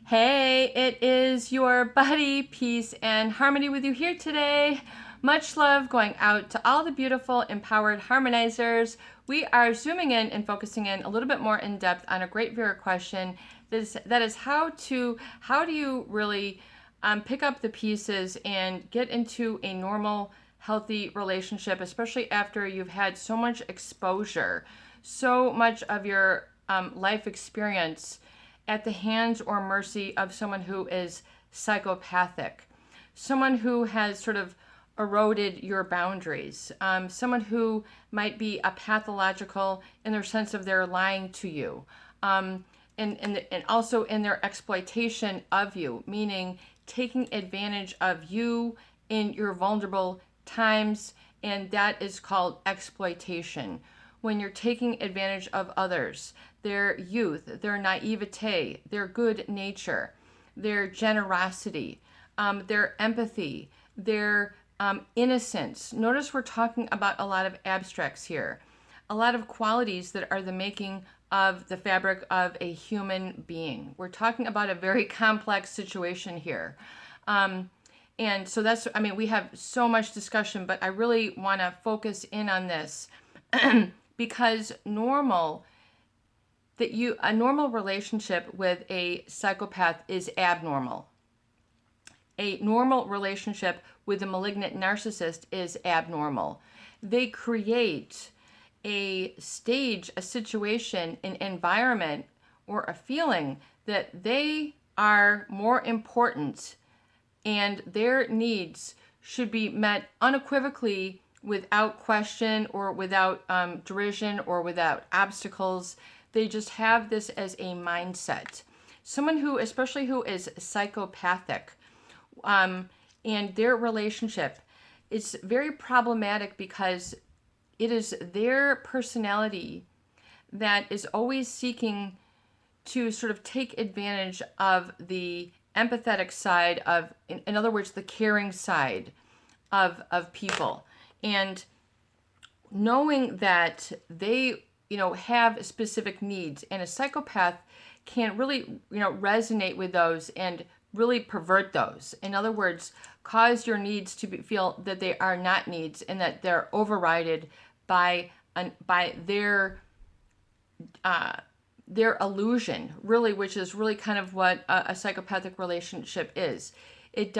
Hey, it is your buddy, Peace and Harmony with you here today. Much love going out to all the beautiful, empowered harmonizers. We are zooming in and focusing in a little bit more in depth on a great viewer question. That is how do you really pick up the pieces and get into a normal, healthy relationship, especially after you've had so much exposure, so much of your life experience at the hands or mercy of someone who is psychopathic, someone who has sort of eroded your boundaries, someone who might be a pathological in their sense of their lying to you, and also in their exploitation of you, meaning taking advantage of you in your vulnerable times, and that is called exploitation. When you're taking advantage of others, their youth, their naivete, their good nature, their generosity, their empathy, their innocence. Notice we're talking about a lot of abstracts here, a lot of qualities that are the making of the fabric of a human being. We're talking about a very complex situation here. And so we have so much discussion, but I really want to focus in on this because a normal relationship with a psychopath is abnormal. A normal relationship with a malignant narcissist is abnormal. They create a stage, a situation, an environment, or a feeling that they are more important and their needs should be met unequivocally, without question or without derision or without obstacles. They just have this as a mindset. Someone who, especially who is psychopathic, and their relationship is very problematic because it is their personality that is always seeking to sort of take advantage of the empathetic side of, in other words, the caring side of people. And knowing that they, have specific needs, and a psychopath can really, resonate with those and really pervert those. In other words, cause your needs to feel that they are not needs and that they're overridden by their illusion, really, which is really kind of what a psychopathic relationship is. It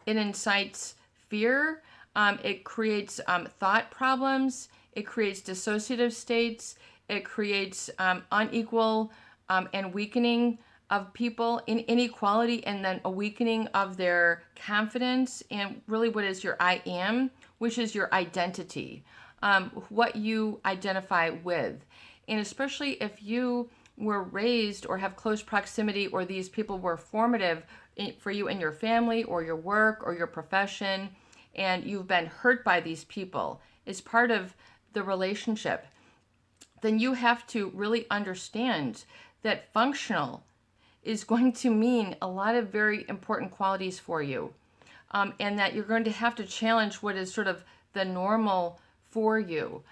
incites fear. It creates thought problems. It creates dissociative states. It creates unequal and weakening of people, in inequality, and then a weakening of their confidence and really what is your I am, which is your identity, what you identify with. And especially if you were raised or have close proximity, or these people were formative for you in your family or your work or your profession, and you've been hurt by these people as part of the relationship, then you have to really understand that functional is going to mean a lot of very important qualities for you, and that you're going to have to challenge what is sort of the normal for you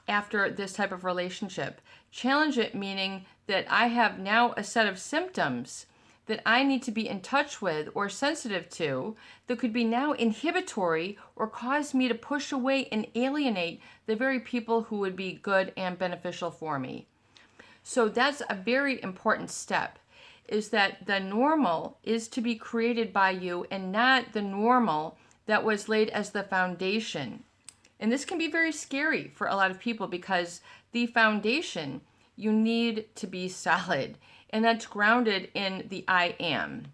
after this type of relationship. Challenge it, meaning that I have now a set of symptoms that I need to be in touch with or sensitive to that could be now inhibitory or cause me to push away and alienate the very people who would be good and beneficial for me. So that's a very important step, is that the normal is to be created by you and not the normal that was laid as the foundation. And this can be very scary for a lot of people because the foundation, you need to be solid. And that's grounded in the I am.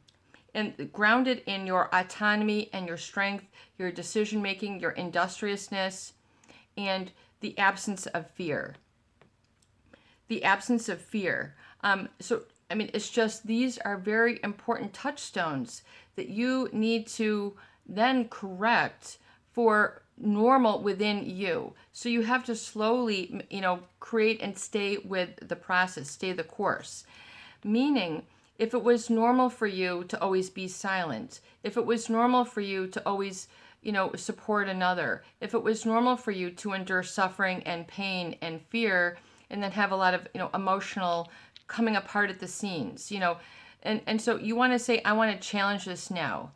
And grounded in your autonomy and your strength, your decision making, your industriousness, and the absence of fear. The absence of fear. It's just, these are very important touchstones that you need to then correct for normal within you. So you have to slowly, create and stay with the process, stay the course. Meaning, if it was normal for you to always be silent, if it was normal for you to always, support another, if it was normal for you to endure suffering and pain and fear, and then have a lot of, emotional coming apart at the seams, and so you want to say, I want to challenge this now.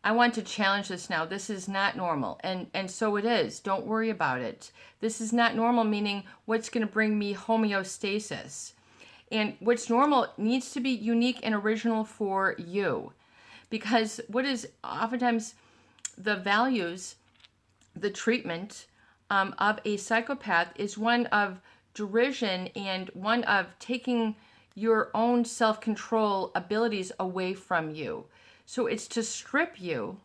I want to challenge this now. This is not normal. And so it is. Don't worry about it. This is not normal, meaning what's going to bring me homeostasis. And what's normal needs to be unique and original for you. Because what is oftentimes the values, the treatment of a psychopath is one of derision and one of taking your own self-control abilities away from you. So it's to strip you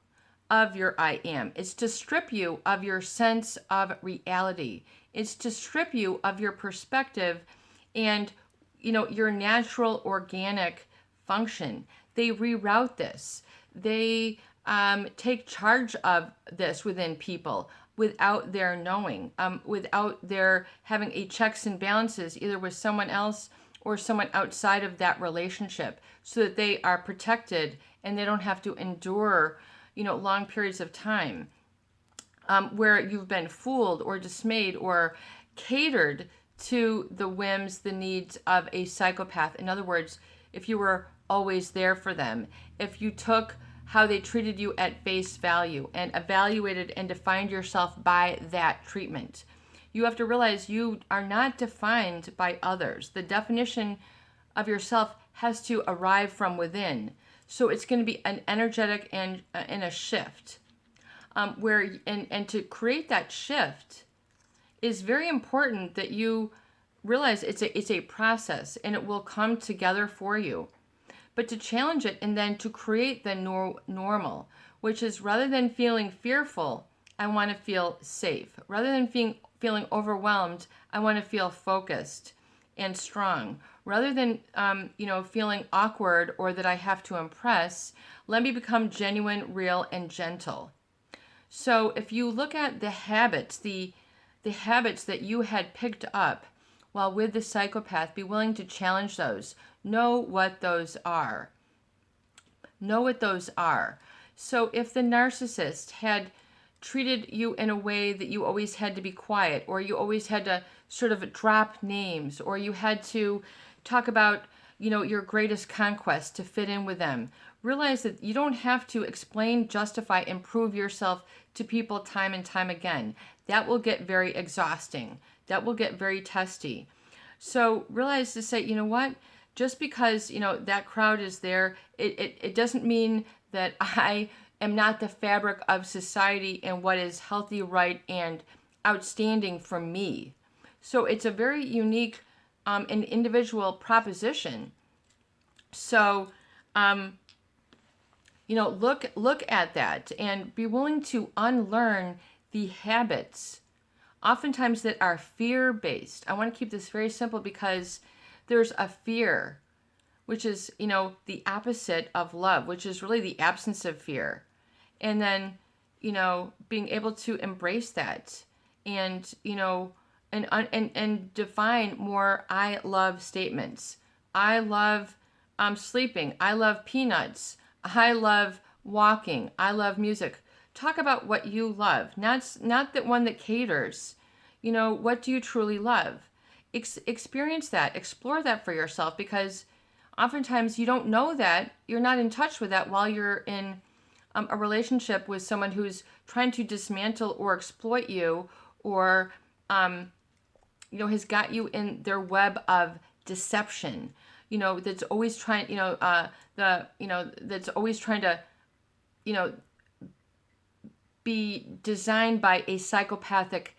of your I am. It's to strip you of your sense of reality. It's to strip you of your perspective and, your natural organic function. They reroute this. They take charge of this within people without their knowing, without their having a checks and balances either with someone else or someone outside of that relationship, so that they are protected and they don't have to endure, long periods of time where you've been fooled or dismayed or catered to the whims, the needs of a psychopath. In other words, if you were always there for them, if you took how they treated you at face value and evaluated and defined yourself by that treatment. You have to realize you are not defined by others. The definition of yourself has to arrive from within. So it's going to be an energetic and a shift, where to create that shift is very important that you realize it's a process and it will come together for you. But to challenge it and then to create the normal, which is rather than feeling fearful, I want to feel safe. Rather than feeling overwhelmed, I want to feel focused and strong. Rather than feeling awkward or that I have to impress, let me become genuine, real, and gentle. So if you look at the habits, the habits that you had picked up while with the psychopath, be willing to challenge those. Know what those are. Know what those are. So if the narcissist had treated you in a way that you always had to be quiet, or you always had to sort of drop names, or you had to talk about, your greatest conquest to fit in with them, realize that you don't have to explain, justify, and prove yourself to people time and time again. That will get very exhausting. That will get very testy. So realize to say, what? Just because, that crowd is there, it doesn't mean that I am not the fabric of society and what is healthy, right, and outstanding for me. So it's a very unique and individual proposition. So, look at that and be willing to unlearn the habits, oftentimes that are fear-based. I want to keep this very simple because there's a fear, which is, the opposite of love, which is really the absence of fear. And then, being able to embrace that and, and define more I love statements. I love sleeping. I love peanuts. I love walking. I love music. Talk about what you love, not the one that caters. What do you truly love? Experience that, explore that for yourself, because oftentimes you don't know that, you're not in touch with that while you're in a relationship with someone who's trying to dismantle or exploit you, or has got you in their web of deception. That's always trying. That's always trying to, be designed by a psychopathic,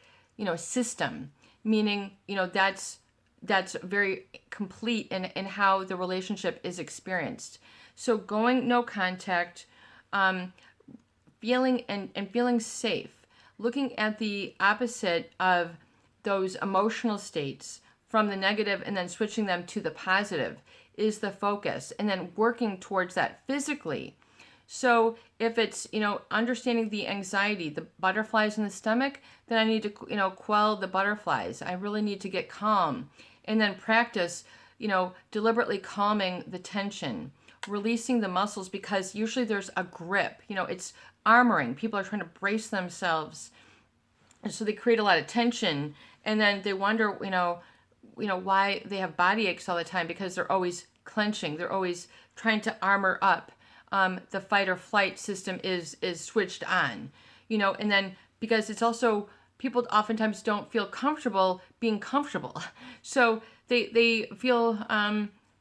system. Meaning, that's very complete in how the relationship is experienced. So going no contact, feeling and feeling safe, looking at the opposite of those emotional states from the negative and then switching them to the positive is the focus, and then working towards that physically. So if it's, understanding the anxiety, the butterflies in the stomach, then I need to, quell the butterflies. I really need to get calm, and then practice, deliberately calming the tension, releasing the muscles, because usually there's a grip, it's armoring. People are trying to brace themselves. And so they create a lot of tension, and then they wonder, why they have body aches all the time, because they're always clenching. They're always trying to armor up. The fight or flight system is switched on, and then because it's also, people oftentimes don't feel comfortable being comfortable. So they feel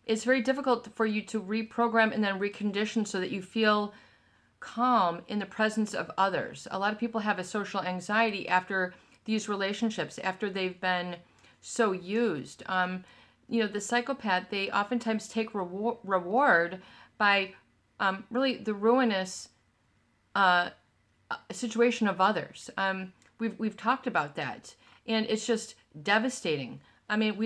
it's very difficult for you to reprogram and then recondition so that you feel calm in the presence of others. A lot of people have a social anxiety after these relationships, after they've been so used. The psychopath, they oftentimes take reward by really the ruinous situation of others. We've talked about that, and it's just devastating. I mean,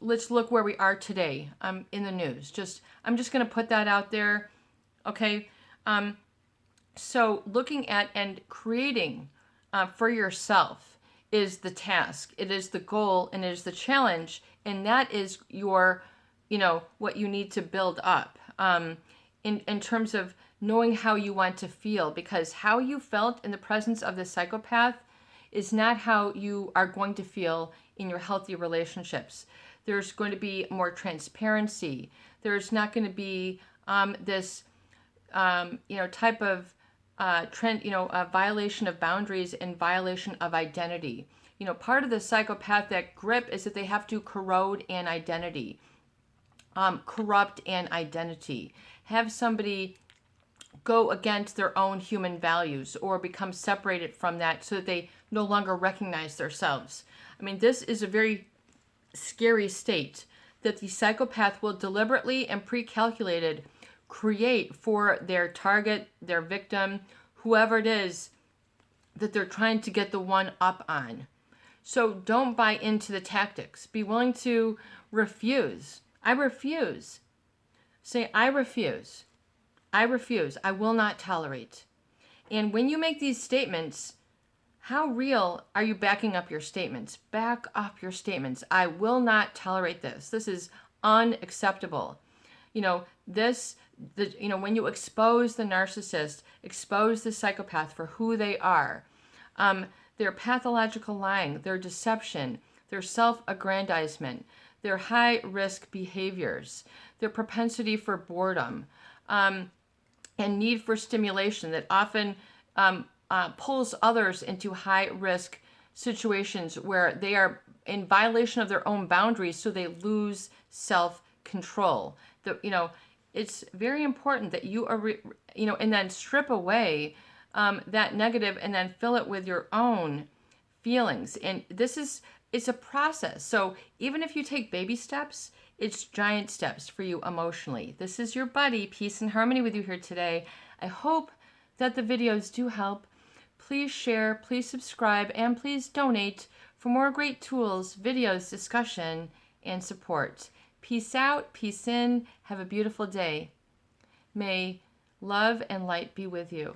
let's look where we are today in the news. I'm just going to put that out there, okay? So looking at and creating for yourself is the task. It is the goal, and it is the challenge, and that is your, what you need to build up in terms of knowing how you want to feel, because how you felt in the presence of the psychopath is not how you are going to feel in your healthy relationships. There's going to be more transparency. There's not going to be this, type of trend, a violation of boundaries and violation of identity. Part of the psychopathic grip is that they have to corrode an identity, corrupt an identity, have somebody go against their own human values or become separated from that so that they no longer recognize themselves. I mean, this is a very scary state that the psychopath will deliberately and pre-calculated create for their target, their victim, whoever it is that they're trying to get the one up on. So don't buy into the tactics. Be willing to refuse. I refuse. Say, I refuse. I refuse. I will not tolerate. And when you make these statements, how real are you backing up your statements? Back up your statements. I will not tolerate this. This is unacceptable. When you expose the narcissist, expose the psychopath for who they are, their pathological lying, their deception, their self-aggrandizement, their high-risk behaviors, their propensity for boredom, and need for stimulation that often pulls others into high-risk situations where they are in violation of their own boundaries, so they lose self-control. It's very important that you are, and then strip away that negative and then fill it with your own feelings. And it's a process. So even if you take baby steps, it's giant steps for you emotionally. This is your buddy, Peace and Harmony, with you here today. I hope that the videos do help. Please share, please subscribe, and please donate for more great tools, videos, discussion, and support. Peace out, peace in. Have a beautiful day. May love and light be with you.